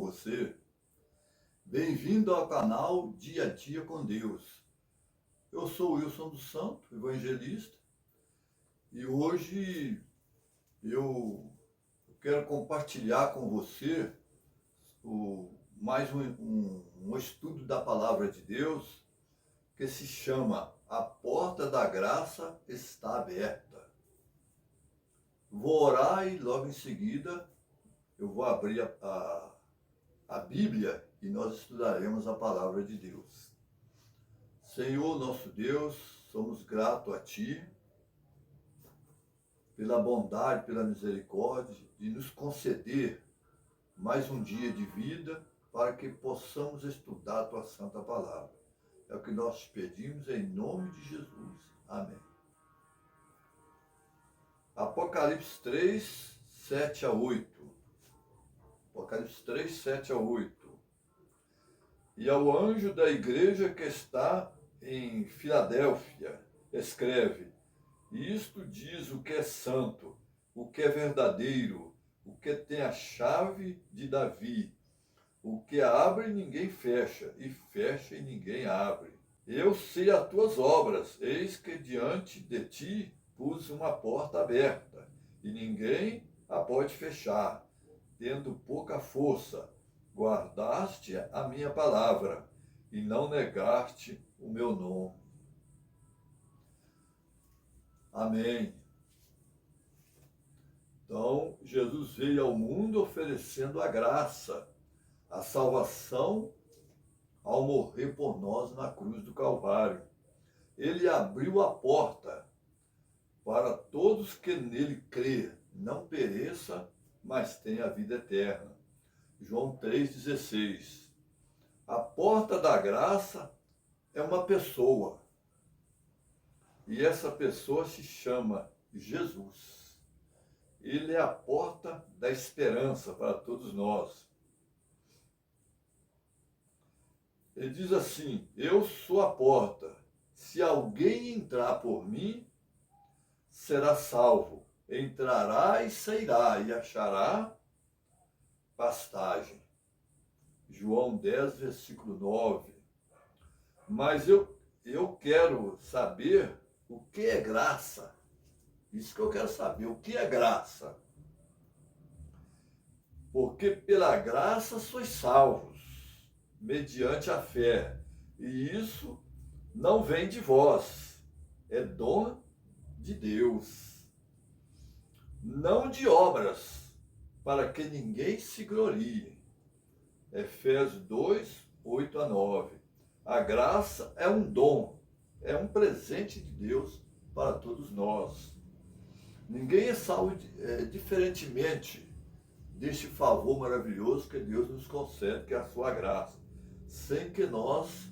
você. Bem-vindo ao canal Dia a Dia com Deus. Eu sou Wilson dos Santos, evangelista, e hoje eu quero compartilhar com você mais um estudo da Palavra de Deus que se chama A Porta da Graça Está Aberta. Vou orar e logo em seguida eu vou abrir a Bíblia e nós estudaremos a Palavra de Deus. Senhor nosso Deus, somos gratos a Ti pela bondade, pela misericórdia de nos conceder mais um dia de vida para que possamos estudar a Tua Santa Palavra. É o que nós te pedimos em nome de Jesus. Amém. Apocalipse 3, 7 a 8. Apocalipse 3, 7 a 8. E ao anjo da igreja que está em Filadélfia, escreve: isto diz o que é santo, o que é verdadeiro, o que tem a chave de Davi, o que abre e ninguém fecha, e fecha e ninguém abre. Eu sei as tuas obras, eis que diante de ti pus uma porta aberta, e ninguém a pode fechar, tendo pouca força. Guardaste a minha palavra, e não negaste o meu nome. Amém. Então, Jesus veio ao mundo oferecendo a graça, a salvação, ao morrer por nós na cruz do Calvário. Ele abriu a porta para todos que nele crê, não pereça, mas tenha a vida eterna. João 3,16. A porta da graça é uma pessoa. E essa pessoa se chama Jesus. Ele é a porta da esperança para todos nós. Ele diz assim: eu sou a porta. Se alguém entrar por mim, será salvo. Entrará e sairá e achará pastagem. João 10, versículo 9. Mas eu quero saber o que é graça. Isso que eu quero saber, o que é graça. Porque pela graça sois salvos, mediante a fé. E isso não vem de vós, é dom de Deus. Não de obras, para que ninguém se glorie. Efésios 2, 8 a 9. A graça é um dom, é um presente de Deus para todos nós. Ninguém é salvo diferentemente deste favor maravilhoso que Deus nos concede, que é a sua graça, sem que nós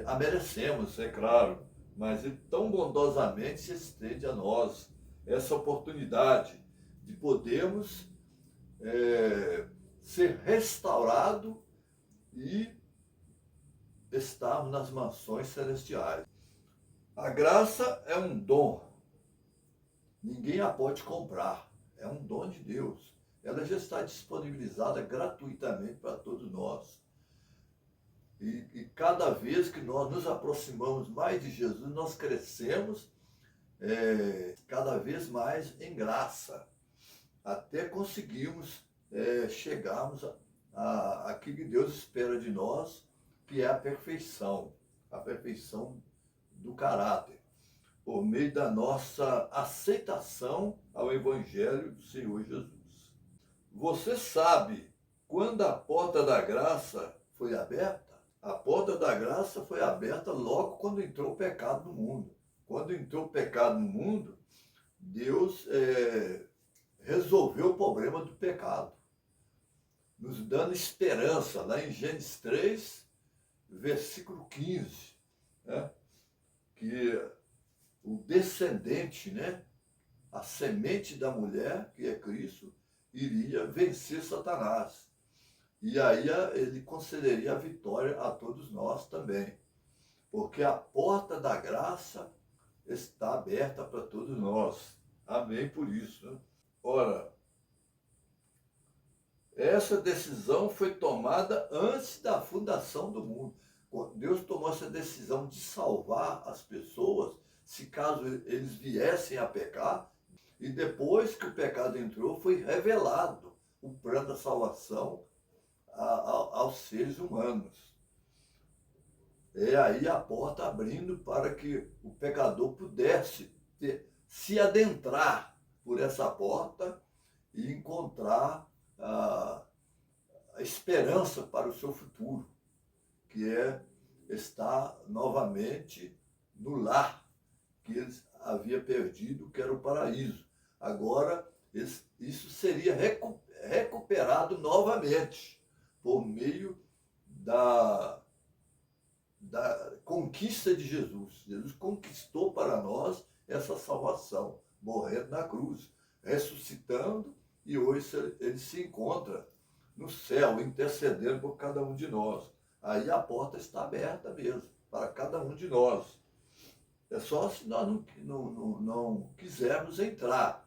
a merecemos, é claro, mas Ele tão bondosamente se estende a nós essa oportunidade de podermos ser restaurado e estarmos nas mansões celestiais. A graça é um dom. Ninguém a pode comprar. É um dom de Deus. Ela já está disponibilizada gratuitamente para todos nós. E cada vez que nós nos aproximamos mais de Jesus, nós crescemos cada vez mais em graça, até conseguirmos chegarmos àquilo que Deus espera de nós, que é a perfeição do caráter, por meio da nossa aceitação ao Evangelho do Senhor Jesus. Você sabe quando a porta da graça foi aberta? A porta da graça foi aberta logo quando entrou o pecado no mundo. Quando entrou o pecado no mundo, Deus resolveu o problema do pecado, nos dando esperança, lá em Gênesis 3, versículo 15, né? Que o descendente, né, a semente da mulher, que é Cristo, iria vencer Satanás. E aí ele concederia a vitória a todos nós também. Porque a porta da graça está aberta para todos nós. Amém por isso, né? Ora, Essa decisão foi tomada antes da fundação do mundo. Deus tomou essa decisão de salvar as pessoas, se caso eles viessem a pecar, e depois que o pecado entrou, foi revelado o plano da salvação aos seres humanos. É aí a porta abrindo para que o pecador pudesse se adentrar por essa porta e encontrar a esperança para o seu futuro, que é estar novamente no lar que eles haviam perdido, que era o paraíso. Agora, isso seria recuperado novamente por meio da conquista de Jesus. Jesus conquistou para nós essa salvação, morrendo na cruz, ressuscitando, e hoje ele se encontra no céu, intercedendo por cada um de nós. Aí a porta está aberta mesmo, para cada um de nós. É só se nós não quisermos entrar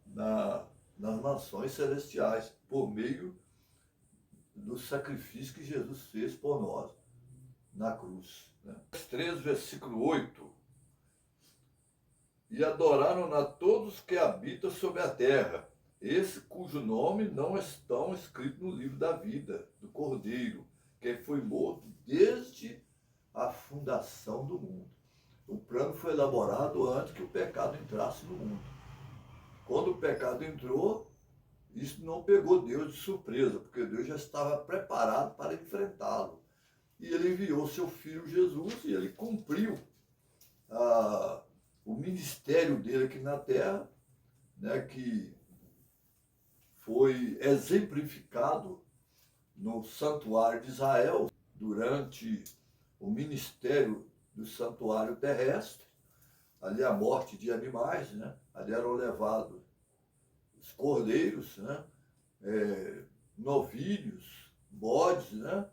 nas mansões celestiais, por meio do sacrifício que Jesus fez por nós na cruz. 3, versículo 8. E adoraram a todos que habitam sobre a terra, esse cujo nome não estão escrito no livro da vida do Cordeiro, que foi morto desde a fundação do mundo. O plano foi elaborado antes que o pecado entrasse no mundo. Quando o pecado entrou, isso não pegou Deus de surpresa, porque Deus já estava preparado para enfrentá-lo. E ele enviou seu Filho Jesus e ele cumpriu o ministério dele aqui na terra, né, que foi exemplificado no santuário de Israel durante o ministério do santuário terrestre. Ali a morte de animais, né? Ali eram levados os cordeiros, né? Novilhos, bodes, né?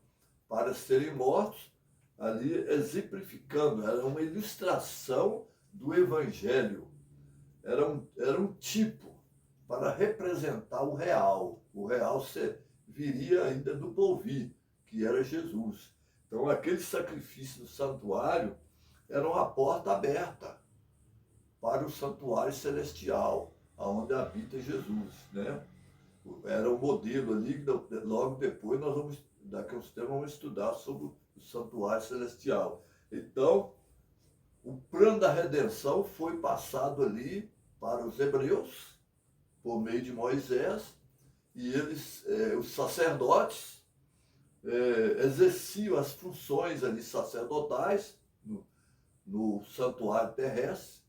Para serem mortos, ali exemplificando, era uma ilustração do Evangelho, era um tipo para representar o real. O real viria ainda do porvir, que era Jesus. Então aquele sacrifício no santuário era uma porta aberta para o santuário celestial, onde habita Jesus, né? Era um modelo ali, logo depois daqui a uns tempos vamos estudar sobre o santuário celestial. Então, o plano da redenção foi passado ali para os hebreus, por meio de Moisés, e eles, os sacerdotes, exerciam as funções ali sacerdotais no santuário terrestre,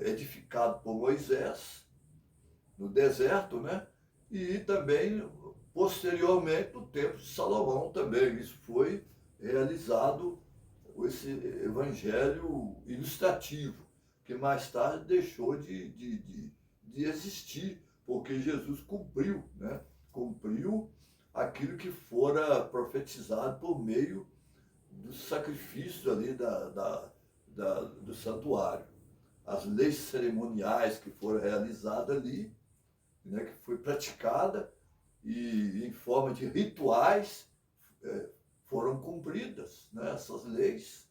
edificado por Moisés, no deserto, né? E também, posteriormente, no tempo de Salomão também. Isso foi realizado, esse evangelho ilustrativo, que mais tarde deixou de existir, porque Jesus cumpriu, né? Cumpriu aquilo que fora profetizado por meio dos sacrifícios ali do santuário. As leis cerimoniais que foram realizadas ali, né, que foi praticada e em forma de rituais foram cumpridas, né, essas leis,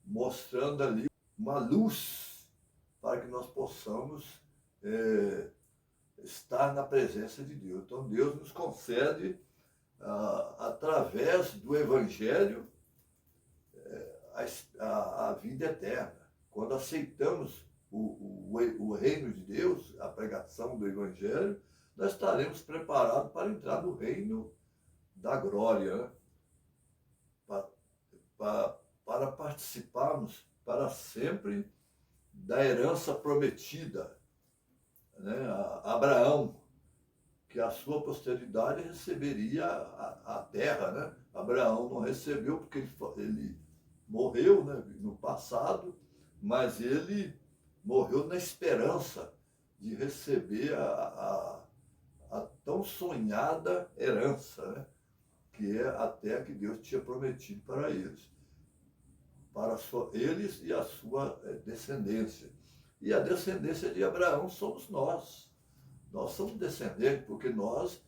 mostrando ali uma luz para que nós possamos estar na presença de Deus. Então Deus nos concede, através do Evangelho, a vida eterna. Quando aceitamos o reino de Deus, a pregação do Evangelho, nós estaremos preparados para entrar no reino da glória, né? Para participarmos para sempre da herança prometida, né? A Abraão, que a sua posteridade receberia a terra, né? Abraão não recebeu porque ele morreu, né, no passado, mas ele morreu na esperança de receber a tão sonhada herança, né? Que é a terra que Deus tinha prometido para eles eles e a sua descendência. E a descendência de Abraão somos nós. Nós somos descendentes, porque nós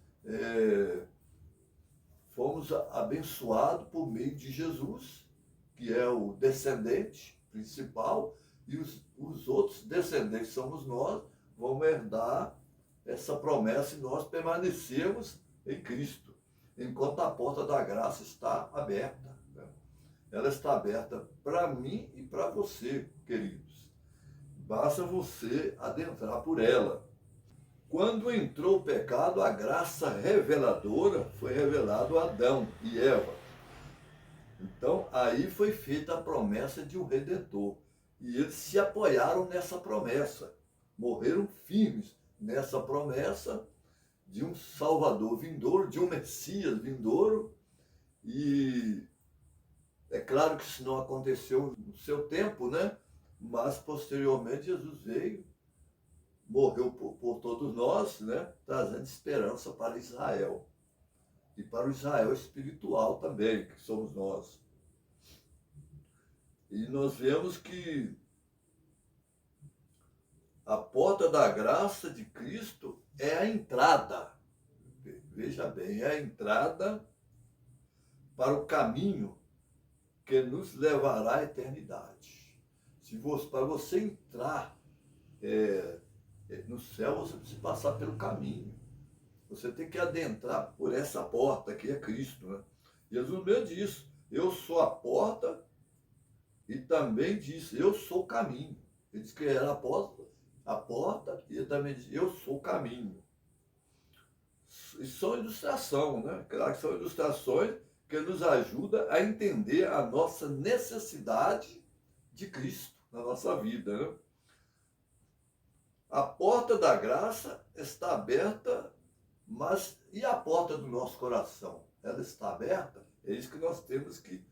fomos abençoados por meio de Jesus, que é o descendente principal, e os outros descendentes somos nós, vamos herdar essa promessa e nós permanecemos em Cristo, enquanto a porta da graça está aberta. Ela está aberta para mim e para você, queridos. Basta você adentrar por ela. Quando entrou o pecado, a graça reveladora foi revelado a Adão e Eva. Então, aí foi feita a promessa de um Redentor. E eles se apoiaram nessa promessa, morreram firmes nessa promessa de um Salvador vindouro, de um Messias vindouro. E é claro que isso não aconteceu no seu tempo, né? Mas posteriormente Jesus veio, morreu por todos nós, né? Trazendo esperança para Israel. E para o Israel espiritual também, que somos nós. E nós vemos que a porta da graça de Cristo é a entrada. Veja bem, é a entrada para o caminho que nos levará à eternidade. Para você entrar no céu, você precisa passar pelo caminho. Você tem que adentrar por essa porta que é Cristo, né? Jesus mesmo disse, eu sou a porta, e também disse, eu sou o caminho. Ele disse que era a porta, e ele também disse, eu sou o caminho. Isso são ilustração, né? Claro que são ilustrações que nos ajudam a entender a nossa necessidade de Cristo na nossa vida, né? A porta da graça está aberta, mas e a porta do nosso coração? Ela está aberta? É isso que nós temos que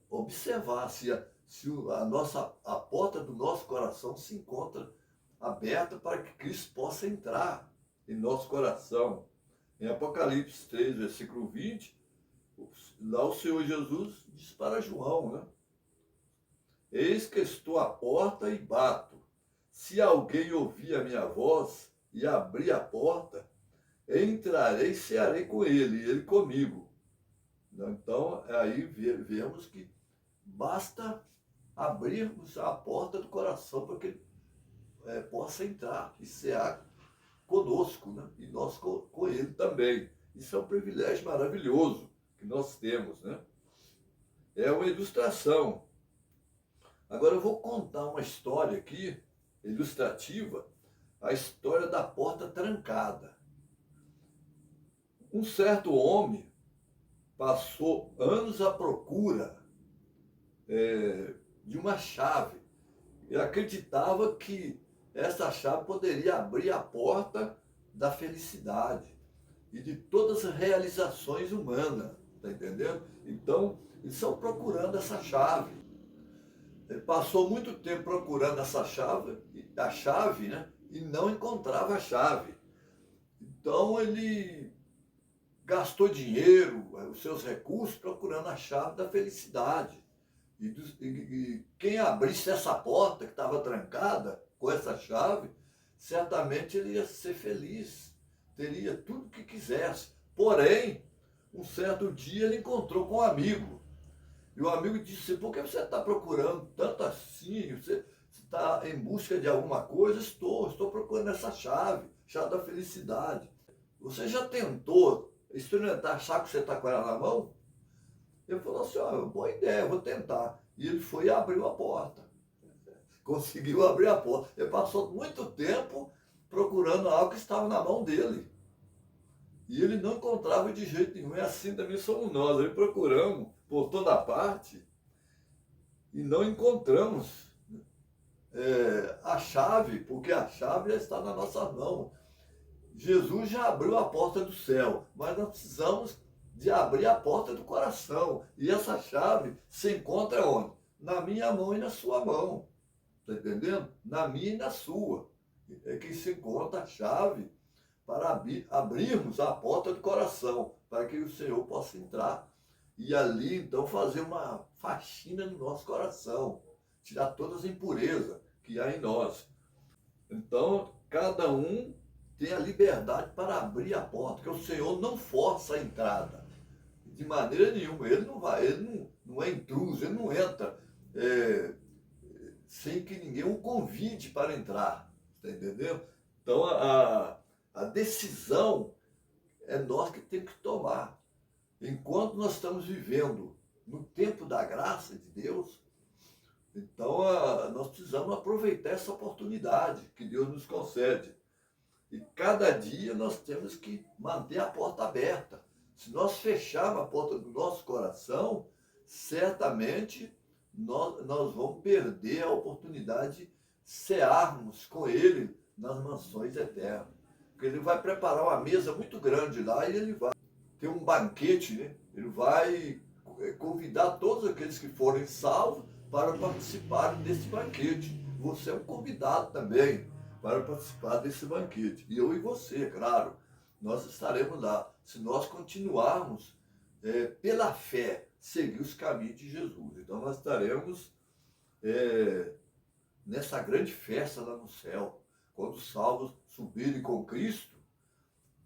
observar se a porta do nosso coração se encontra aberta para que Cristo possa entrar em nosso coração. Em Apocalipse 3, versículo 20, lá o Senhor Jesus diz para João, né? Eis que estou à porta e bato. Se alguém ouvir a minha voz e abrir a porta, entrarei e cearei com ele, e ele comigo. Então, aí vemos que basta abrirmos a porta do coração para que ele possa entrar e cear conosco, né? E nós com ele também. Isso é um privilégio maravilhoso que nós temos, né? É uma ilustração. Agora eu vou contar uma história aqui, ilustrativa, a história da porta trancada. Um certo homem passou anos à procura de uma chave. Ele acreditava que essa chave poderia abrir a porta da felicidade e de todas as realizações humanas, tá entendendo? Então, eles estão procurando essa chave. Ele passou muito tempo procurando essa chave, né? E não encontrava a chave. Então, ele gastou dinheiro, os seus recursos, procurando a chave da felicidade. E quem abrisse essa porta que estava trancada com essa chave, certamente ele ia ser feliz, teria tudo o que quisesse. Porém, um certo dia ele encontrou com um amigo. E o amigo disse, por que você está procurando tanto assim? Você está em busca de alguma coisa? Estou procurando essa chave da felicidade. Você já tentou experimentar a chave que você está com ela na mão? Ele falou assim, boa ideia, vou tentar. E ele foi e abriu a porta. Conseguiu abrir a porta. Ele passou muito tempo procurando algo que estava na mão dele. E ele não encontrava de jeito nenhum. É assim também somos nós. Aí procuramos por toda parte e não encontramos a chave, porque a chave já está na nossa mão. Jesus já abriu a porta do céu, mas nós precisamos de abrir a porta do coração. E essa chave se encontra onde? Na minha mão e na sua mão. Está entendendo? Na minha e na sua. É que se encontra a chave para abrirmos a porta do coração, para que o Senhor possa entrar. E ali, então, fazer uma faxina no nosso coração. Tirar todas as impurezas que há em nós. Então, cada um tem a liberdade para abrir a porta, que o Senhor não força a entrada. De maneira nenhuma. Ele não vai, ele não é intruso, ele não entra sem que ninguém o convide para entrar. Está entendendo? Então a decisão é nós que temos que tomar. Enquanto nós estamos vivendo no tempo da graça de Deus, então nós precisamos aproveitar essa oportunidade que Deus nos concede. E cada dia nós temos que manter a porta aberta. Se nós fecharmos a porta do nosso coração, certamente nós vamos perder a oportunidade de cearmos com Ele nas mansões eternas. Porque Ele vai preparar uma mesa muito grande lá e Ele vai ter um banquete, né? Ele vai convidar todos aqueles que forem salvos para participarem desse banquete. Você é um convidado também para participar desse banquete. E eu e você, claro, nós estaremos lá. Se nós continuarmos pela fé, seguir os caminhos de Jesus. Então nós estaremos nessa grande festa lá no céu. Quando os salvos subirem com Cristo,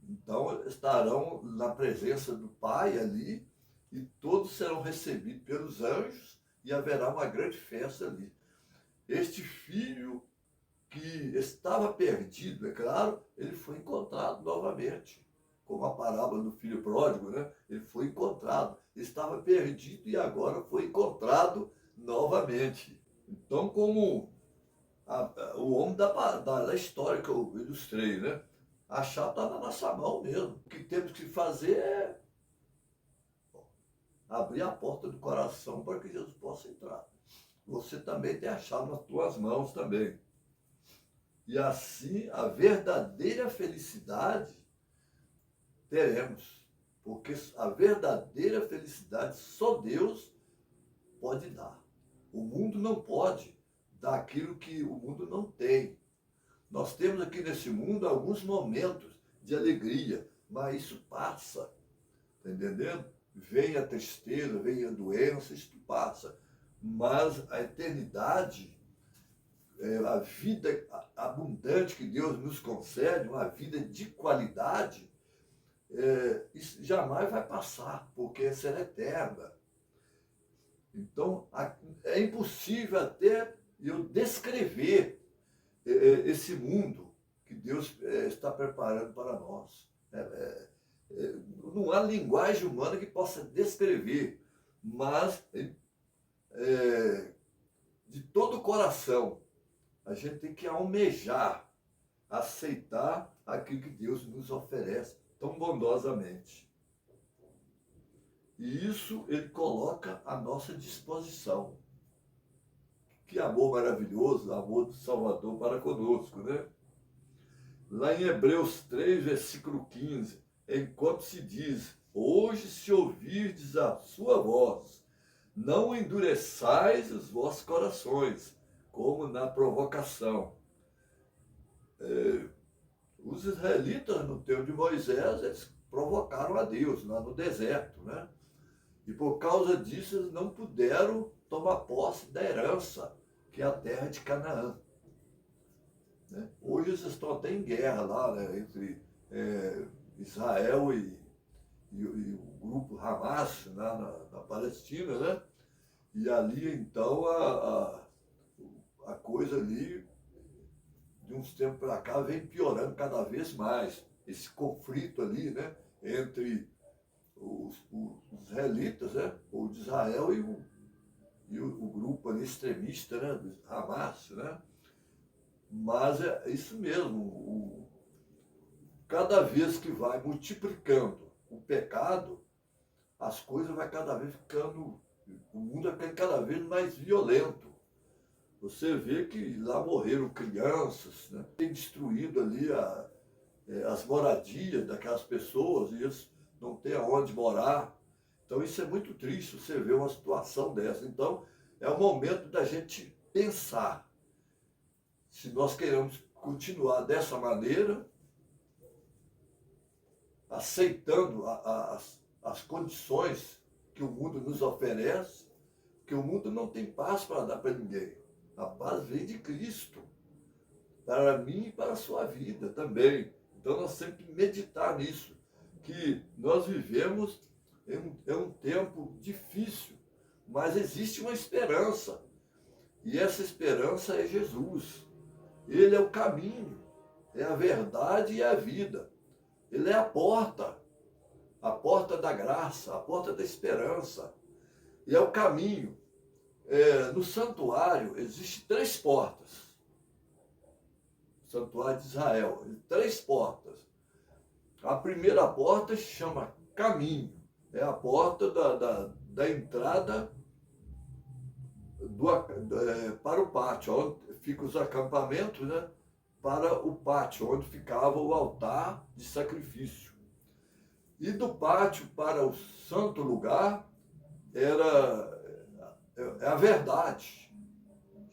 então estarão na presença do Pai ali, e todos serão recebidos pelos anjos, e haverá uma grande festa ali. Este filho que estava perdido, é claro, ele foi encontrado novamente. Como a parábola do filho pródigo, né? Ele foi encontrado. Ele estava perdido e agora foi encontrado novamente. Então, como o homem da história que eu ilustrei, né? A chave está na nossa mão mesmo. O que temos que fazer é abrir a porta do coração para que Jesus possa entrar. Você também tem a chave nas tuas mãos também. E assim a verdadeira felicidade teremos. Porque a verdadeira felicidade só Deus pode dar. O mundo não pode dar aquilo que o mundo não tem. Nós temos aqui nesse mundo alguns momentos de alegria, mas isso passa. Está entendendo? Vem a tristeza, vem a doença, isso passa. Mas a eternidade, a vida abundante que Deus nos concede, uma vida de qualidade, isso jamais vai passar, porque será eterna. Então, é impossível até eu descrever esse mundo que Deus está preparando para nós. Não há linguagem humana que possa descrever, mas de todo o coração a gente tem que almejar, aceitar aquilo que Deus nos oferece tão bondosamente. E isso Ele coloca à nossa disposição. Que amor maravilhoso, amor do Salvador para conosco, né? Lá em Hebreus 3, versículo 15, enquanto se diz, hoje se ouvirdes a sua voz, não endureçais os vossos corações, como na provocação. Os israelitas, no tempo de Moisés, eles provocaram a Deus lá no deserto, né? E por causa disso eles não puderam tomar posse da herança, que é a terra de Canaã. Né? Hoje eles estão até em guerra lá, né, entre Israel e o grupo Hamas, né, na Palestina, né? E ali então a coisa ali, de uns tempos para cá, vem piorando cada vez mais. Esse conflito ali, né, entre os israelitas, né, ou de Israel e o grupo ali extremista, né, do Hamas, né? Mas é isso mesmo, cada vez que vai multiplicando o pecado, as coisas vai cada vez ficando, o mundo vai ficando cada vez mais violento. Você vê que lá morreram crianças, né? Tem destruído ali as moradias daquelas pessoas, e eles não têm aonde morar. Então isso é muito triste, você vê uma situação dessa. Então é o momento da gente pensar se nós queremos continuar dessa maneira, aceitando as condições que o mundo nos oferece, que o mundo não tem paz para dar para ninguém. A paz vem de Cristo, para mim e para a sua vida também. Então nós temos que meditar nisso, que nós vivemos em um tempo difícil, mas existe uma esperança. E essa esperança é Jesus. Ele é o caminho, é a verdade e a vida. Ele é a porta da graça, a porta da esperança. E é o caminho. No santuário existem 3 portas. O santuário de Israel, 3 portas. A primeira porta se chama caminho. É a porta da entrada para o pátio, onde ficam os acampamentos, né? Para o pátio, onde ficava o altar de sacrifício. E do pátio para o santo lugar é a verdade,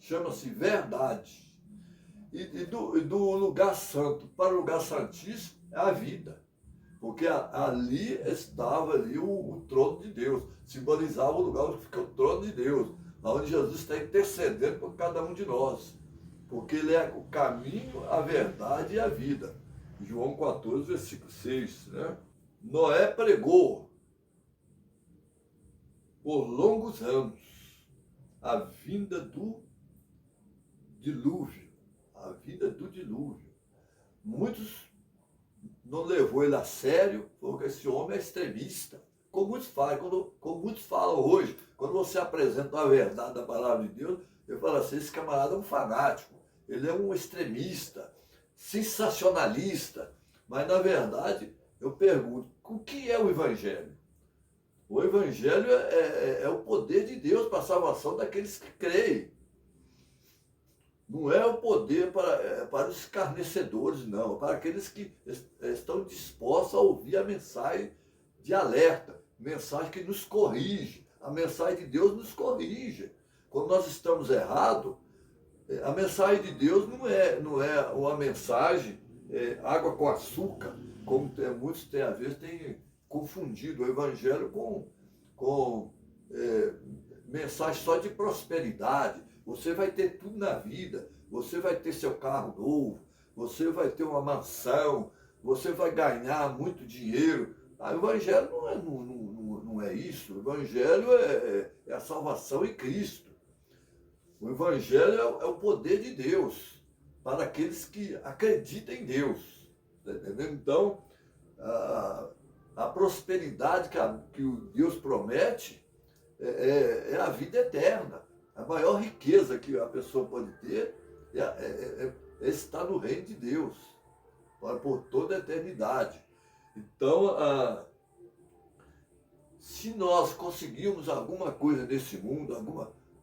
chama-se verdade. E do lugar santo para o lugar santíssimo é a vida, porque ali estava o trono de Deus, simbolizava o lugar onde fica o trono de Deus, onde Jesus está intercedendo por cada um de nós, porque ele é o caminho, a verdade e a vida. João 14, versículo 6, né? Noé pregou por longos anos a vinda do dilúvio, a vinda do dilúvio. Muitos não levou ele a sério, porque esse homem é extremista. Como muitos falam hoje, quando você apresenta a verdade da palavra de Deus, eu falo assim, esse camarada é um fanático, ele é um extremista, sensacionalista. Mas, na verdade, eu pergunto, o que é o Evangelho? O Evangelho é o poder de Deus para a salvação daqueles que creem. Não é o poder para os escarnecedores, não. Para aqueles que estão dispostos a ouvir a mensagem de alerta, mensagem que nos corrige. A mensagem de Deus nos corrige. Quando nós estamos errados, a mensagem de Deus não é uma mensagem água com açúcar, como muitos às vezes têm confundido o Evangelho com mensagem só de prosperidade. Você vai ter tudo na vida, você vai ter seu carro novo, você vai ter uma mansão, você vai ganhar muito dinheiro. O Evangelho não é isso. O Evangelho é a salvação em Cristo. O Evangelho é o poder de Deus para aqueles que acreditam em Deus. Tá entendendo? Então, a prosperidade que o Deus promete é a vida eterna. A maior riqueza que a pessoa pode ter é estar no reino de Deus, por toda a eternidade. Então, se nós conseguirmos alguma coisa nesse mundo,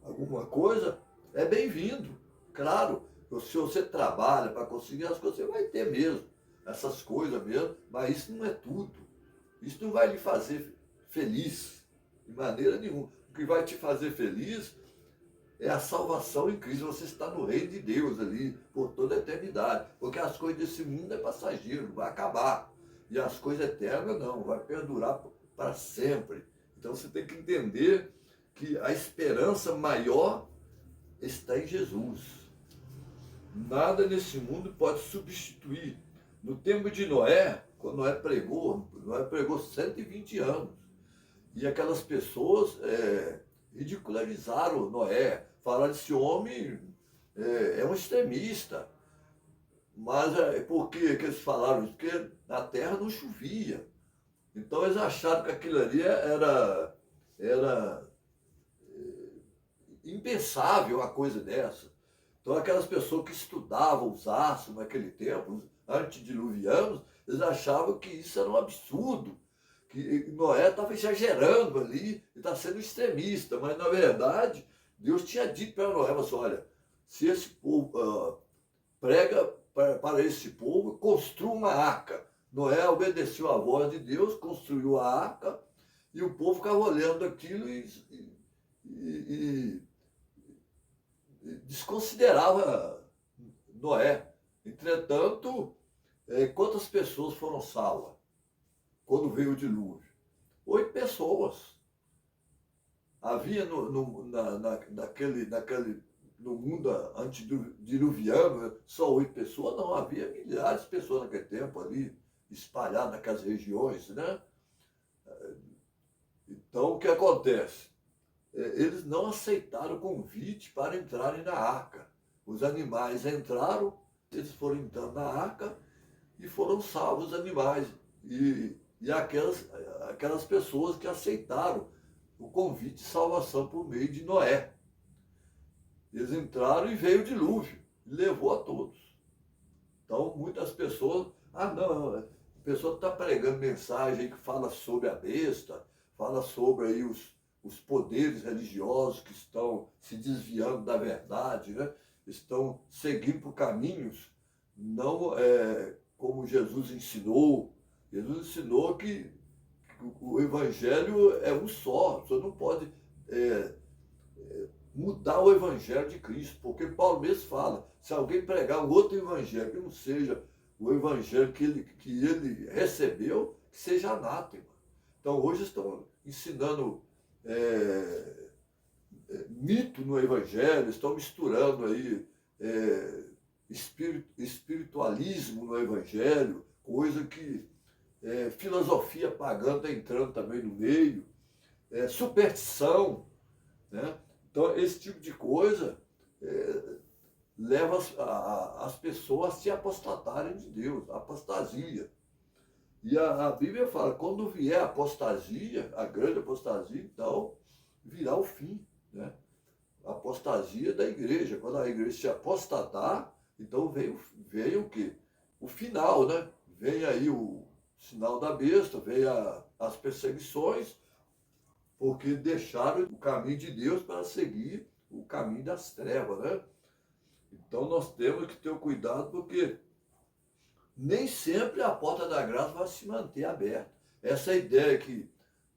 alguma coisa, é bem-vindo. Claro, se você trabalha para conseguir as coisas, você vai ter mesmo, essas coisas mesmo, mas isso não é tudo. Isso não vai lhe fazer feliz, de maneira nenhuma. O que vai te fazer feliz é a salvação em Cristo. Você está no reino de Deus ali, por toda a eternidade. Porque as coisas desse mundo é passageiro, vai acabar. E as coisas eternas não, vai perdurar para sempre. Então você tem que entender que a esperança maior está em Jesus. Nada nesse mundo pode substituir. No tempo de Noé, quando Noé pregou 120 anos. E aquelas pessoas ridicularizaram Noé, falaram que esse homem é um extremista. Mas por que eles falaram isso? Porque na terra não chovia. Então eles acharam que aquilo ali era impensável uma coisa dessa. Então aquelas pessoas que estudavam os astros naquele tempo, os antediluvianos, eles achavam que isso era um absurdo, que Noé estava exagerando ali, e está sendo extremista, mas na verdade Deus tinha dito para Noé, mas olha, se esse povo prega para esse povo, construa uma arca. Noé obedeceu à voz de Deus, construiu a arca, e o povo ficava olhando aquilo e desconsiderava Noé. Entretanto, quantas pessoas foram salvas quando veio o dilúvio? 8 pessoas. Havia naquele no mundo antediluviano, só 8 pessoas, não, havia milhares de pessoas naquele tempo ali, espalhadas naquelas regiões, né? Então, o que acontece? Eles não aceitaram o convite para entrarem na arca. Os animais entraram, eles foram entrando na arca e foram salvos os animais. E aquelas pessoas que aceitaram o convite de salvação por meio de Noé. Eles entraram e veio o dilúvio, e levou a todos. Então, muitas pessoas, não, a pessoa está pregando mensagem que fala sobre a besta, fala sobre aí os poderes religiosos que estão se desviando da verdade, né? Estão seguindo por caminhos, não como Jesus ensinou. Jesus ensinou que o evangelho é um só, você não pode mudar o evangelho de Cristo, porque Paulo mesmo fala, se alguém pregar um outro evangelho que não seja o evangelho que ele recebeu, que seja anátema. Então hoje estão ensinando mito no evangelho, estão misturando aí espiritualismo no evangelho, coisa que filosofia pagã está entrando também no meio, superstição, né? Então, esse tipo de coisa leva as pessoas a se apostatarem de Deus, apostasia. E a Bíblia fala, quando vier a apostasia, a grande apostasia, então virá o fim, né? A apostasia da igreja. Quando a igreja se apostatar, então veio o quê? O final, né? Vem aí o sinal da besta, vem as perseguições, porque deixaram o caminho de Deus para seguir o caminho das trevas, né? Então nós temos que ter cuidado, porque nem sempre a porta da graça vai se manter aberta. Essa ideia que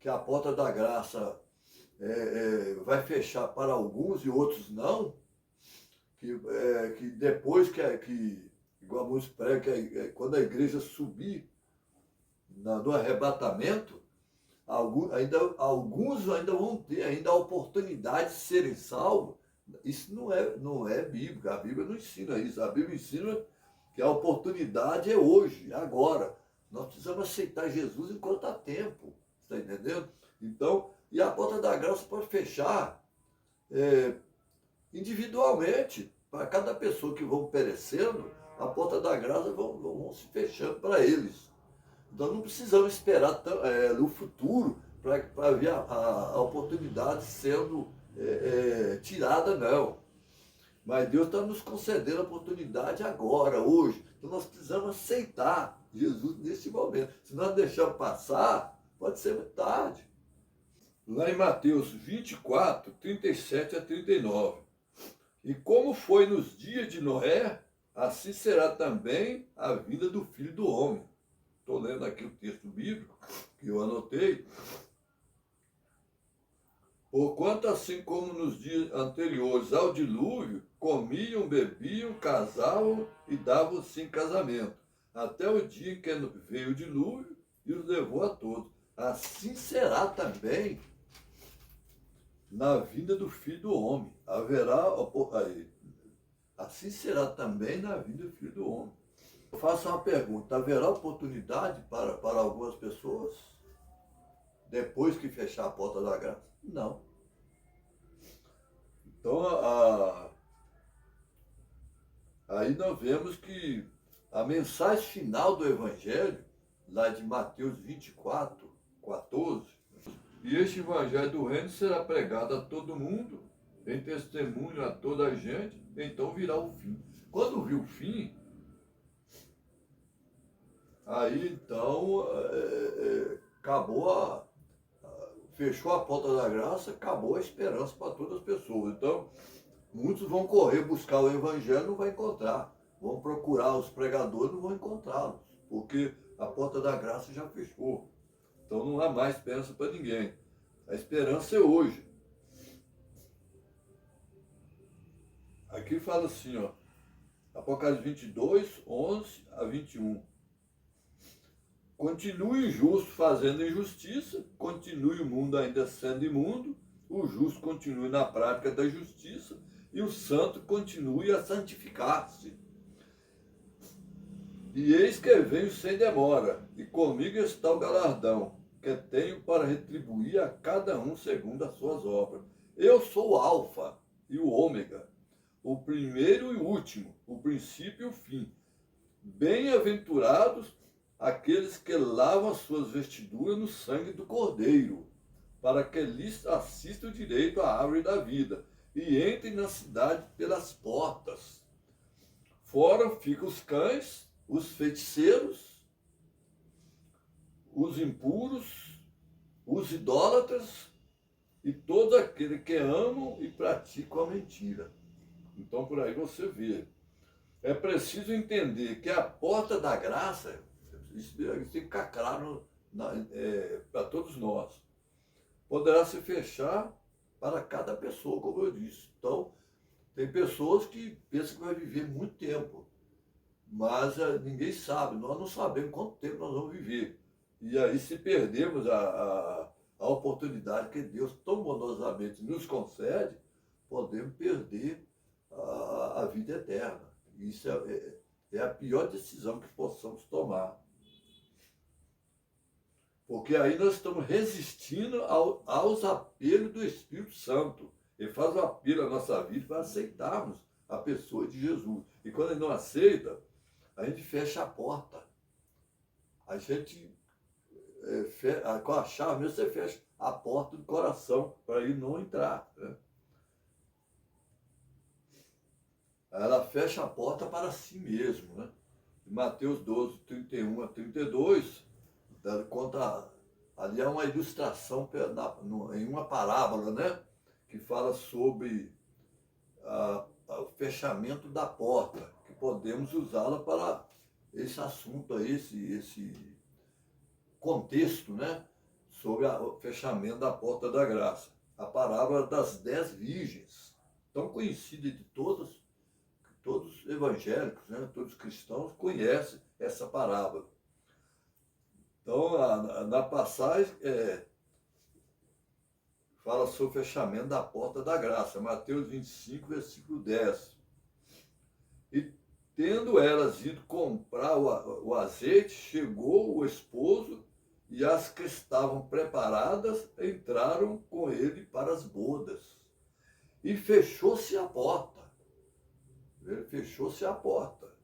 a porta da graça vai fechar para alguns e outros não, que depois igual a música prega, quando a igreja subir no arrebatamento, alguns ainda vão ter ainda a oportunidade de serem salvos. Isso não é bíblico, a Bíblia não ensina isso. A Bíblia ensina que a oportunidade é hoje, é agora. Nós precisamos aceitar Jesus enquanto há tempo, está entendendo? Então, e a porta da graça pode fechar individualmente, para cada pessoa que vão perecendo, a porta da graça vão se fechando para eles. Então não precisamos esperar no futuro para ver a oportunidade sendo tirada, não. Mas Deus está nos concedendo a oportunidade agora, hoje. Então nós precisamos aceitar Jesus nesse momento. Se nós deixarmos passar, pode ser muito tarde. Lá em Mateus 24, 37 a 39. E como foi nos dias de Noé, assim será também a vinda do Filho do Homem. Estou lendo aqui o texto bíblico que eu anotei. Porquanto, assim como nos dias anteriores ao dilúvio, comiam, bebiam, casavam e davam-se em casamento, até o dia em que veio o dilúvio e os levou a todos. Assim será também na vinda do Filho do Homem. Assim será também na vinda do Filho do Homem. Eu faço uma pergunta, haverá oportunidade para algumas pessoas depois que fechar a porta da graça? Não. Então, aí nós vemos que a mensagem final do Evangelho, lá de Mateus 24, 14, e este Evangelho do Reino será pregado a todo mundo, em testemunho a toda a gente, então virá o fim. Quando vir o fim, aí então acabou fechou a porta da graça, acabou a esperança para todas as pessoas. Então, muitos vão correr buscar o evangelho, não vão encontrar. Vão procurar os pregadores, não vão encontrá-los, porque a porta da graça já fechou. Então não há mais esperança para ninguém. A esperança é hoje. Aqui fala assim, ó, Apocalipse 22, 11 a 21. Continue o justo fazendo injustiça, continue o mundo ainda sendo imundo, o justo continue na prática da justiça e o santo continue a santificar-se. E eis que venho sem demora, e comigo está o galardão, que tenho para retribuir a cada um segundo as suas obras. Eu sou o Alfa e o Ômega, o primeiro e o último, o princípio e o fim. Bem-aventurados aqueles que lavam as suas vestiduras no sangue do Cordeiro, para que lhes assista o direito à árvore da vida, e entrem na cidade pelas portas. Fora ficam os cães, os feiticeiros, os impuros, os idólatras e todos aqueles que amam e praticam a mentira. Então por aí você vê. É preciso entender que a porta da graça, isso tem que ficar claro para todos nós, poderá se fechar para cada pessoa, como eu disse. Então, tem pessoas que pensam que vai viver muito tempo, mas ninguém sabe, nós não sabemos quanto tempo nós vamos viver. E aí, se perdermos a oportunidade que Deus tão bondosamente nos concede, podemos perder a vida eterna. Isso é a pior decisão que possamos tomar. Porque aí nós estamos resistindo aos apelos do Espírito Santo. Ele faz um apelo à nossa vida para aceitarmos a pessoa de Jesus. E quando ele não aceita, a gente fecha a porta. A gente, com a chave mesmo, você fecha a porta do coração para ele não entrar, né? Ela fecha a porta para si mesmo, né? Mateus 12, 31 a 32, conta, ali é uma ilustração em uma parábola, né? Que fala sobre o fechamento da porta, que podemos usá-la para esse assunto aí, esse contexto, né? Sobre o fechamento da porta da graça. A parábola das 10 virgens, tão conhecida de todos os evangélicos, né, todos os cristãos conhecem essa parábola. Então, na passagem, fala sobre o fechamento da porta da graça, Mateus 25, versículo 10. E tendo elas ido comprar o azeite, chegou o esposo, e as que estavam preparadas entraram com ele para as bodas. E fechou-se a porta. Fechou-se a porta.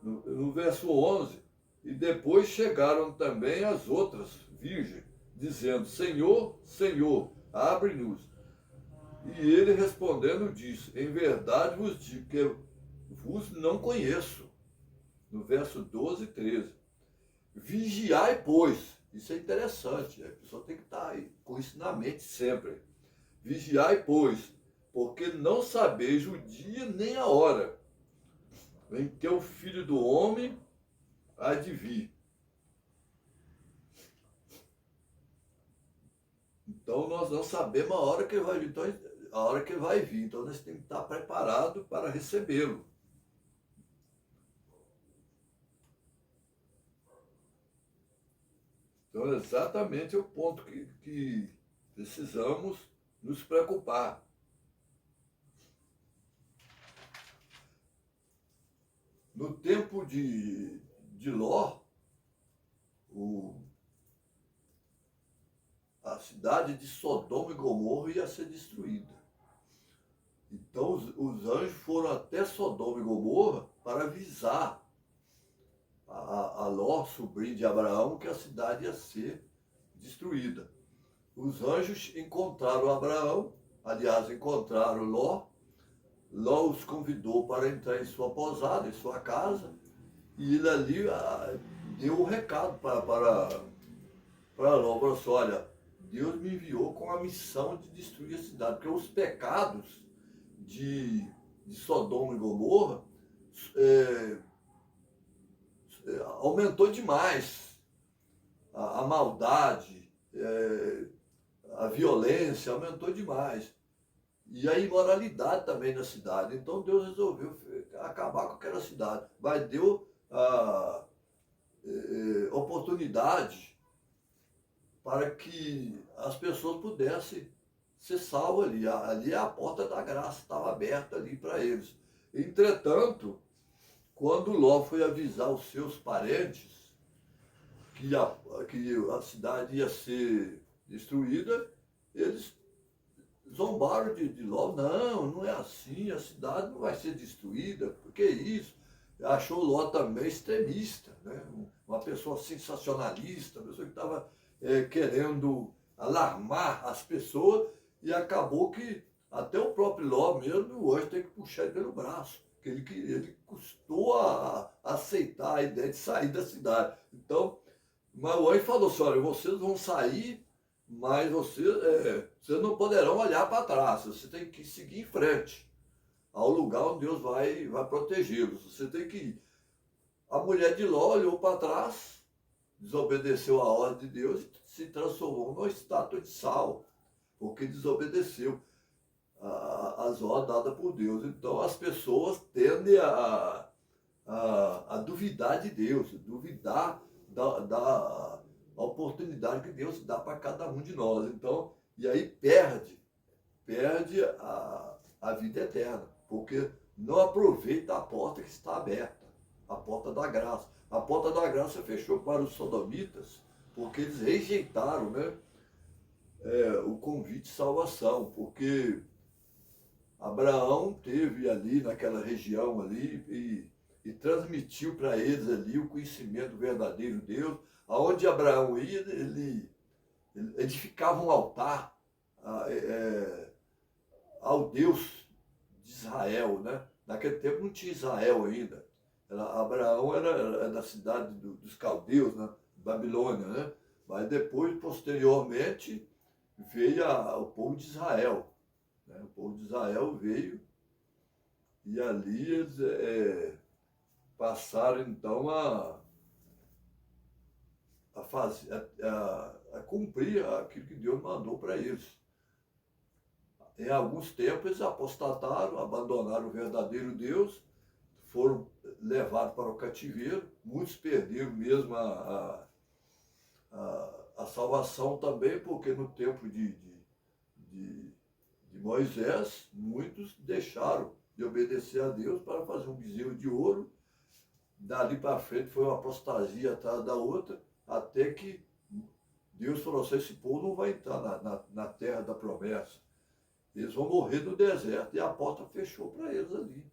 No verso 11, e depois chegaram também as outras virgens, dizendo, Senhor, Senhor, abre-nos. E ele respondendo disse, em verdade vos digo que vos não conheço. No verso 12 e 13. Vigiai, pois. Isso é interessante, a pessoa tem que estar aí com isso na mente sempre. Vigiai, pois, porque não sabeis o dia nem a hora em que o Filho do Homem há de vir. Então nós não sabemos a hora que ele vai vir. Então, a hora que ele vai vir. Então nós temos que estar preparados para recebê-lo. Então é exatamente o ponto que precisamos nos preocupar. No tempo de Ló, a cidade de Sodoma e Gomorra ia ser destruída. Então os anjos foram até Sodoma e Gomorra para avisar a Ló, sobrinho de Abraão, que a cidade ia ser destruída. Os anjos encontraram Abraão, aliás, encontraram Ló. Ló os convidou para entrar em sua posada, em sua casa, e ele ali deu um recado para Ló, falou assim, olha, Deus me enviou com a missão de destruir a cidade, porque os pecados de Sodoma e Gomorra aumentou demais a maldade, a violência aumentou demais. E a imoralidade também na cidade. Então Deus resolveu acabar com aquela cidade. Mas deu oportunidade para que as pessoas pudessem ser salvo ali. Ali é a porta da graça, estava aberta ali para eles. Entretanto, quando Ló foi avisar os seus parentes que a cidade ia ser destruída, eles zombaram de Ló. Não, não é assim, a cidade não vai ser destruída, por que isso? Achou Ló também extremista, né? Uma pessoa sensacionalista, uma pessoa que estava querendo alarmar as pessoas, e acabou que até o próprio Ló mesmo, hoje tem que puxar ele pelo braço, que ele custou a aceitar a ideia de sair da cidade. Então, mas o anjo falou assim, olha, vocês vão sair, mas vocês não poderão olhar para trás, você tem que seguir em frente ao lugar onde Deus vai protegê-los. Você tem que ir. A mulher de Ló olhou para trás, desobedeceu a ordem de Deus e se transformou numa estátua de sal, porque desobedeceu as ordens dadas por Deus. Então as pessoas tendem a duvidar de Deus, duvidar da oportunidade que Deus dá para cada um de nós. Então, e aí perde a vida eterna, porque não aproveita a porta que está aberta, a porta da graça. A porta da graça fechou para os sodomitas, porque eles rejeitaram, né, o convite de salvação, porque Abraão teve ali naquela região ali e transmitiu para eles ali o conhecimento do verdadeiro Deus. Aonde Abraão ia, ele edificava um altar ao Deus de Israel, né? Naquele tempo não tinha Israel ainda. Abraão era da cidade dos caldeus, né? Babilônia, né? Mas depois, posteriormente, veio o povo de Israel. Né? O povo de Israel veio e ali eles passaram então a cumprir aquilo que Deus mandou para eles. Em alguns tempos eles apostataram, abandonaram o verdadeiro Deus, foram levados para o cativeiro, muitos perderam mesmo a salvação também, porque no tempo de Moisés, muitos deixaram de obedecer a Deus para fazer um bezerro de ouro. Dali para frente foi uma apostasia atrás da outra, até que Deus falou assim, esse povo não vai entrar na terra da promessa. Eles vão morrer no deserto, e a porta fechou para eles ali.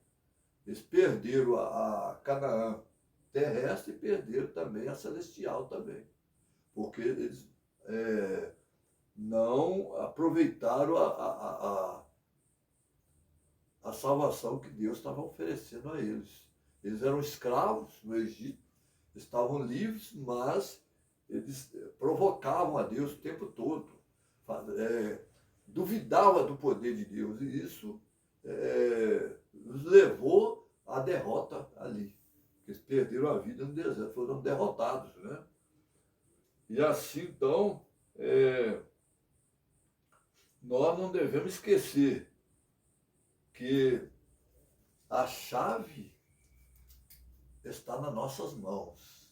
Eles perderam a Canaã terrestre e perderam também a celestial também. Porque eles não aproveitaram a salvação que Deus estava oferecendo a eles. Eles eram escravos no Egito, estavam livres, mas eles provocavam a Deus o tempo todo. Duvidavam do poder de Deus, e isso os levou à derrota ali. Eles perderam a vida no deserto, foram derrotados, né? E assim, então, nós não devemos esquecer que a chave está nas nossas mãos.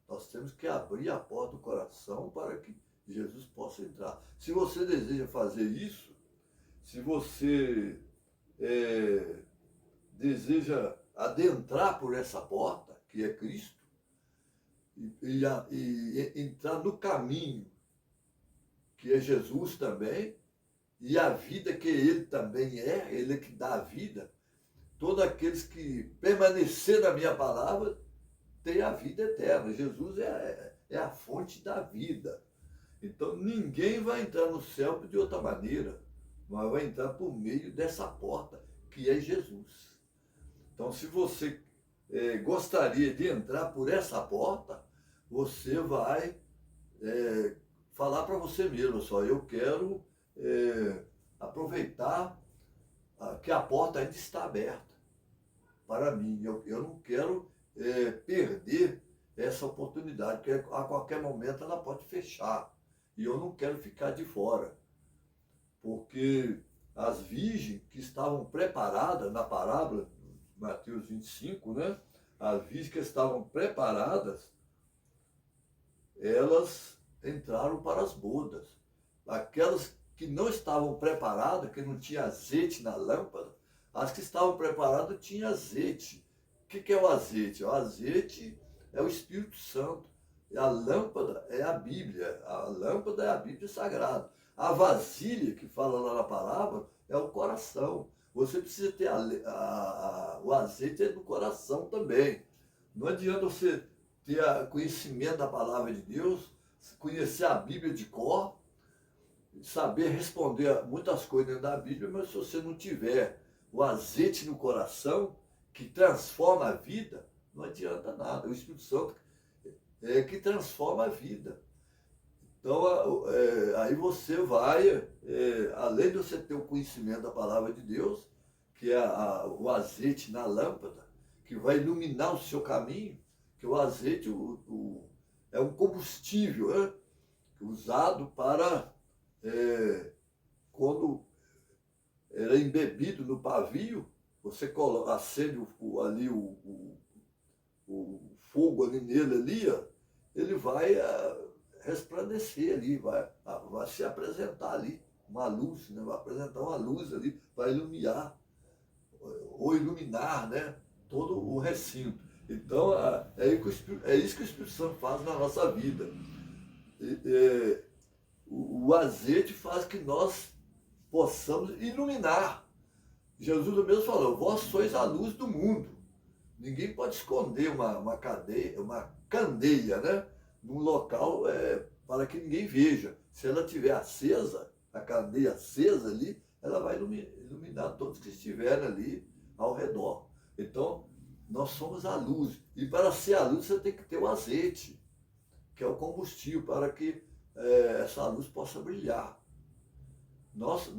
Nós temos que abrir a porta do coração para que Jesus possa entrar. Se você deseja fazer isso, se você deseja adentrar por essa porta, que é Cristo, e entrar no caminho, que é Jesus também, e a vida que Ele também Ele é que dá a vida, todos aqueles que permanecer na minha palavra têm a vida eterna. Jesus é a fonte da vida. Então ninguém vai entrar no céu de outra maneira, mas vai entrar por meio dessa porta, que é Jesus. Então, se você gostaria de entrar por essa porta, você vai falar para você mesmo, só, eu quero aproveitar que a porta ainda está aberta para mim. Eu não quero perder essa oportunidade, porque a qualquer momento ela pode fechar. E eu não quero ficar de fora. Porque as virgens que estavam preparadas, na parábola de Mateus 25, né? As virgens que estavam preparadas, elas entraram para as bodas. Aquelas que não estavam preparadas, que não tinha azeite na lâmpada, as que estavam preparadas tinham azeite. O que é o azeite? O azeite é o Espírito Santo. E a lâmpada é a Bíblia. A lâmpada é a Bíblia Sagrada. A vasilha, que fala lá na palavra, é o coração. Você precisa ter o azeite no coração também. Não adianta você ter conhecimento da palavra de Deus, conhecer a Bíblia de cor, saber responder muitas coisas dentro da Bíblia, mas se você não tiver o azeite no coração, que transforma a vida, não adianta nada. O Espírito Santo é que transforma a vida. Então, aí você vai, além de você ter o conhecimento da palavra de Deus, que é o azeite na lâmpada, que vai iluminar o seu caminho, que o azeite é um combustível, né, usado para, quando era embebido no pavio, você acende ali o fogo ali nele, ali, ó, ele vai resplandecer ali, vai se apresentar ali uma luz, né? Vai apresentar uma luz ali, vai iluminar, ou iluminar, né, todo o recinto. Então, é isso que o Espírito Santo faz na nossa vida. O azeite faz que nós possamos iluminar. Jesus mesmo falou, vós sois a luz do mundo. Ninguém pode esconder uma candeia, né, num local para que ninguém veja. Se ela estiver acesa, a candeia acesa ali, ela vai iluminar todos que estiverem ali ao redor. Então, nós somos a luz. E para ser a luz, você tem que ter o azeite, que é o combustível para que essa luz possa brilhar. Nós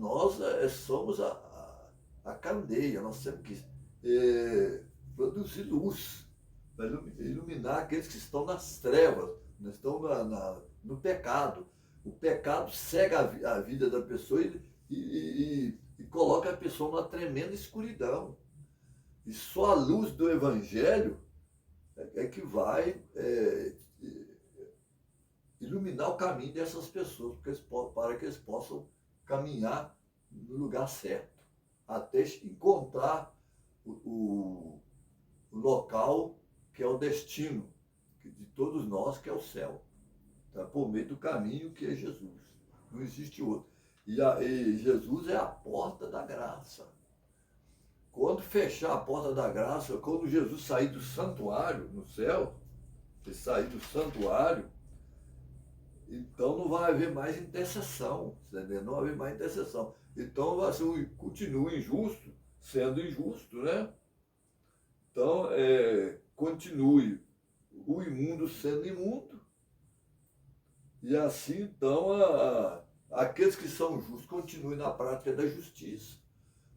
somos a candeia, nós temos que produzir luz, para iluminar aqueles que estão nas trevas, estão no pecado. O pecado cega a vida da pessoa e coloca a pessoa numa tremenda escuridão. E só a luz do Evangelho é que vai iluminar o caminho dessas pessoas, para que eles possam caminhar no lugar certo, até encontrar o local que é o destino de todos nós, que é o céu, tá? Por meio do caminho que é Jesus. Não existe outro. E Jesus é a porta da graça. Quando fechar a porta da graça, quando Jesus sair do santuário no céu, ele sair do santuário, então não vai haver mais intercessão, entendeu? Não vai haver mais intercessão. Então vai ser continua injusto, sendo injusto, né? Então, continue o imundo sendo imundo, e assim, então, aqueles que são justos continuem na prática da justiça,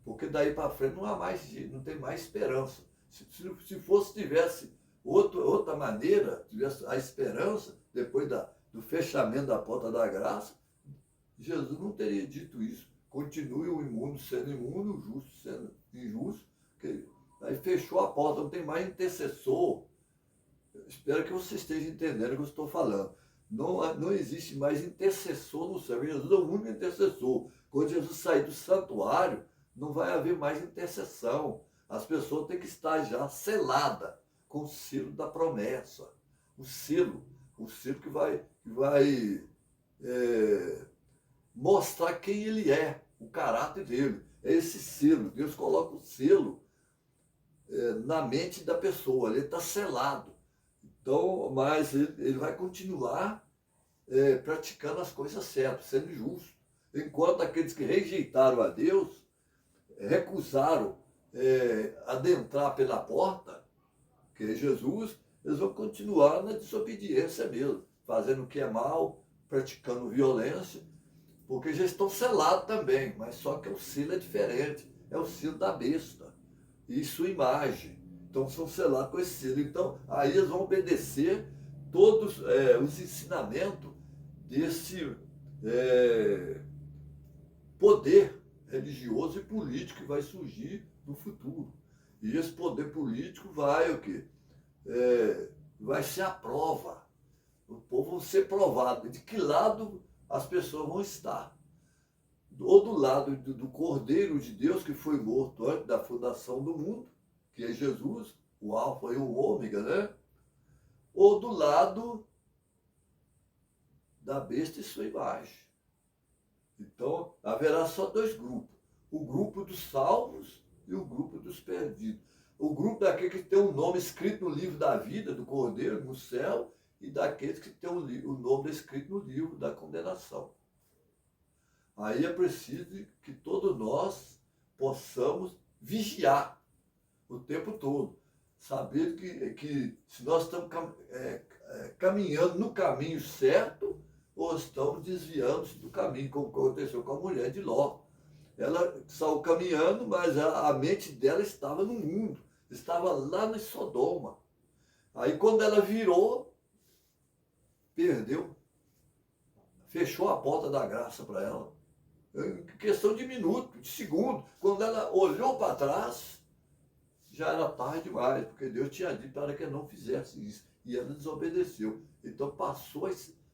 porque daí para frente não tem mais esperança. Tivesse outra maneira, tivesse a esperança, depois do fechamento da porta da graça, Jesus não teria dito isso. Continue o imundo sendo imundo, o justo sendo injusto, aí fechou a porta, não tem mais intercessor. Espero que você esteja entendendo o que eu estou falando. Não existe mais intercessor no céu. Jesus é o único intercessor. Quando Jesus sair do santuário, não vai haver mais intercessão. As pessoas têm que estar já seladas com o selo da promessa. O selo que vai mostrar quem ele é, o caráter dele. É esse selo. Deus coloca o selo na mente da pessoa, ele está selado. Então, mas ele vai continuar praticando as coisas certas, sendo justo. Enquanto aqueles que rejeitaram a Deus, recusaram adentrar pela porta, que é Jesus, eles vão continuar na desobediência mesmo, fazendo o que é mal, praticando violência, porque já estão selados também, mas só que o selo é diferente, é o selo da besta e sua imagem. Então são selados com esse selo. Então aí eles vão obedecer todos os ensinamentos desse poder religioso e político que vai surgir no futuro. E esse poder político vai o quê? Vai ser a prova. O povo vai ser provado. De que lado as pessoas vão estar? do lado do Cordeiro de Deus, que foi morto antes da fundação do mundo, que é Jesus, o Alfa e o Ômega, né? Ou do lado da besta e sua imagem. Então, haverá só dois grupos. O grupo dos salvos e o grupo dos perdidos. O grupo daqueles que tem o nome escrito no livro da vida, do Cordeiro, no céu, e daqueles que tem o nome escrito no livro da condenação. Aí é preciso que todos nós possamos vigiar o tempo todo. Saber que se nós estamos caminhando no caminho certo ou estamos desviando do caminho, como aconteceu com a mulher de Ló. Ela saiu caminhando, mas a mente dela estava no mundo, estava lá em Sodoma. Aí quando ela virou, perdeu, fechou a porta da graça para ela. Em questão de minuto, de segundo, quando ela olhou para trás, já era tarde demais, porque Deus tinha dito para que ela não fizesse isso, e ela desobedeceu. Então passou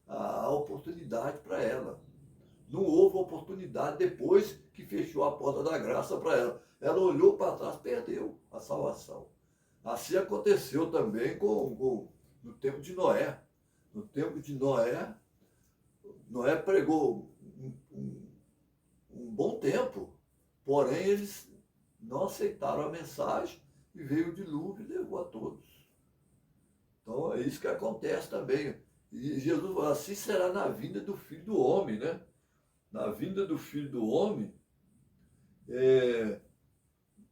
a oportunidade para ela. Não houve oportunidade depois que fechou a porta da graça para ela. Ela olhou para trás, perdeu a salvação. Assim aconteceu também no tempo de Noé. No tempo de Noé, Noé pregou um bom tempo, porém eles não aceitaram a mensagem e veio o dilúvio e levou a todos. Então é isso que acontece também. E Jesus falou, assim será na vinda do Filho do Homem, né? Na vinda do Filho do Homem,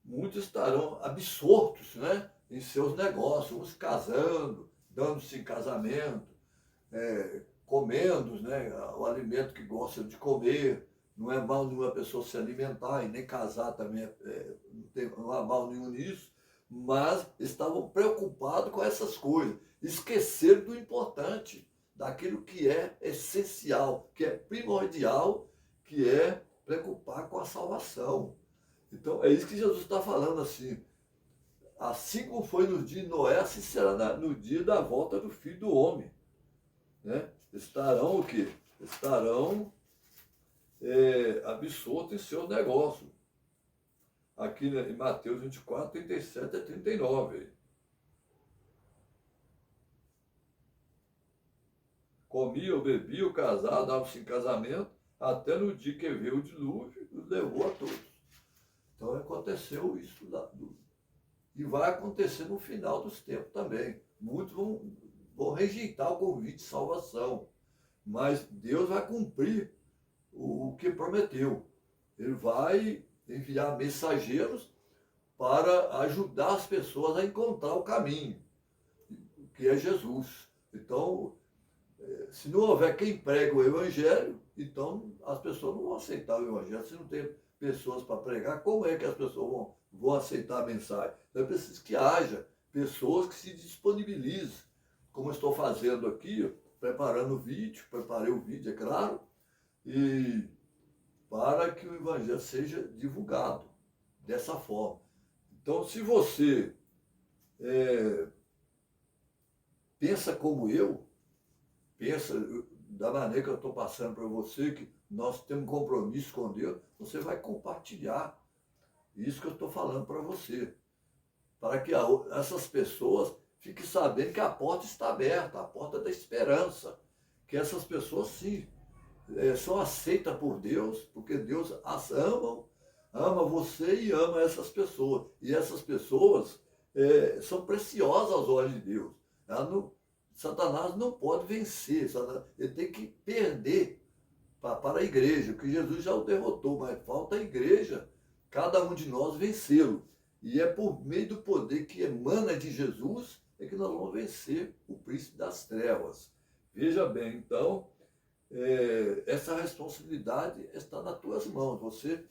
muitos estarão absortos, né, em seus negócios, uns casando, dando-se em casamento, comendo, né, o alimento que gostam de comer. Não é mal nenhuma pessoa se alimentar e nem casar também, não há mal nenhum nisso, mas estavam preocupados com essas coisas, esqueceram do importante, daquilo que é essencial, que é primordial, que é preocupar com a salvação. Então é isso que Jesus está falando assim como foi no dia de Noé, assim será no dia da volta do Filho do Homem. Né? Estarão o quê? Estarão absortos em seu negócio. Aqui em Mateus 24, 37 a 39. Comiam, bebiam, casavam, davam-se em casamento, até no dia que veio o dilúvio, os levou a todos. Então aconteceu isso lá. E vai acontecer no final dos tempos também. Muitos vão rejeitar o convite de salvação. Mas Deus vai cumprir o que prometeu. Ele vai enviar mensageiros para ajudar as pessoas a encontrar o caminho, que é Jesus. Então, se não houver quem pregue o Evangelho, então as pessoas não vão aceitar o Evangelho. Se não tem pessoas para pregar, como é que as pessoas vão aceitar a mensagem? Então é preciso que haja pessoas que se disponibilizem, como eu estou fazendo aqui, preparando o vídeo, preparei o vídeo, é claro, e para que o Evangelho seja divulgado dessa forma. Então, se você pensa como eu, pensa da maneira que eu estou passando para você, que nós temos compromisso com Deus, você vai compartilhar isso que eu estou falando para você. Para que essas pessoas fiquem sabendo que a porta está aberta, a porta da esperança. Que essas pessoas, sim, são aceitas por Deus, porque Deus as ama você e ama essas pessoas. E essas pessoas são preciosas aos olhos de Deus. Satanás não pode vencer, ele tem que perder para a igreja, porque Jesus já o derrotou, mas falta a igreja, cada um de nós vencê-lo. E é por meio do poder que emana de Jesus é que nós vamos vencer o príncipe das trevas. Veja bem, então, essa responsabilidade está nas tuas mãos. Você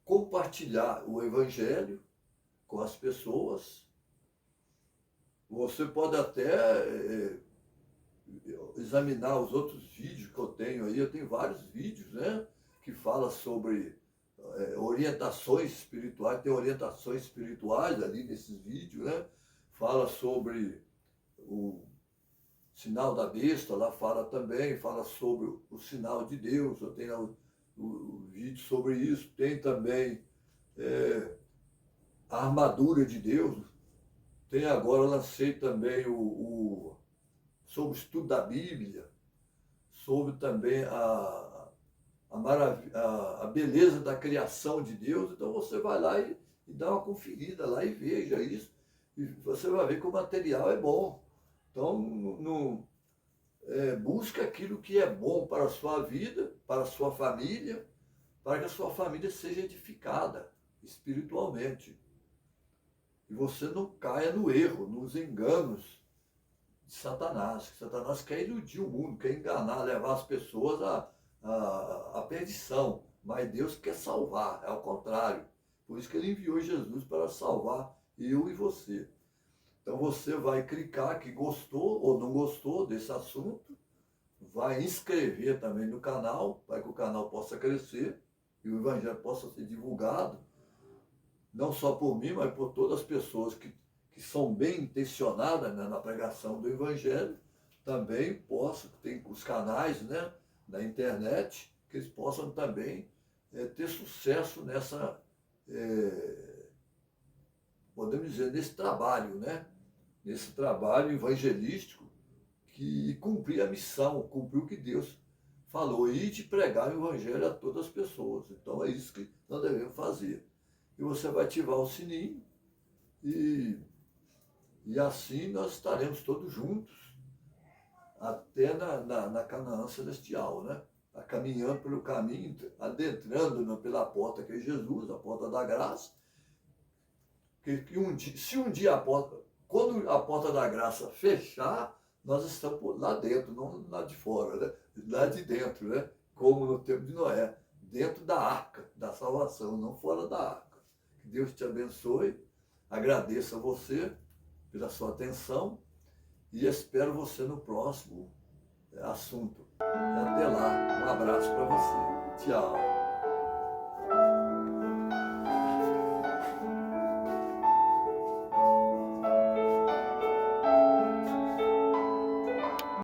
compartilhar o Evangelho com as pessoas. Você pode até examinar os outros vídeos que eu tenho aí. Eu tenho vários vídeos, né, que falam sobre orientações espirituais. Tem orientações espirituais ali nesses vídeos, né? Fala sobre o sinal da besta, lá fala também, fala sobre o sinal de Deus. Eu tenho o vídeo sobre isso. Tem também a armadura de Deus. Tem agora, lancei também sobre o estudo da Bíblia, sobre também a beleza da criação de Deus. Então você vai lá e dá uma conferida lá e veja isso. E você vai ver que o material é bom. Então, busca aquilo que é bom para a sua vida, para a sua família, para que a sua família seja edificada espiritualmente. E você não caia no erro, nos enganos de Satanás. Satanás quer iludir o mundo, quer enganar, levar as pessoas à perdição. Mas Deus quer salvar, é ao contrário. Por isso que ele enviou Jesus para salvar eu e você. Então você vai clicar que gostou ou não gostou desse assunto, vai inscrever também no canal, para que o canal possa crescer e o evangelho possa ser divulgado, não só por mim, mas por todas as pessoas que são bem intencionadas, né, na pregação do evangelho, também possam, tem os canais, né, na internet, que eles possam também ter sucesso nessa, podemos dizer, nesse trabalho, né? Nesse trabalho evangelístico, que cumprir a missão, cumprir o que Deus falou, e de pregar o evangelho a todas as pessoas. Então é isso que nós devemos fazer. E você vai ativar o sininho, e assim nós estaremos todos juntos, até na Canaã Celestial, né? Tá caminhando pelo caminho, adentrando pela porta que é Jesus, a porta da graça, se um dia quando a porta da graça fechar, nós estamos lá dentro, não lá de fora, né? Lá de dentro, né? Como no tempo de Noé, dentro da arca da salvação, não fora da arca. Que Deus te abençoe, agradeço a você pela sua atenção e espero você no próximo assunto. Até lá, um abraço para você. Tchau.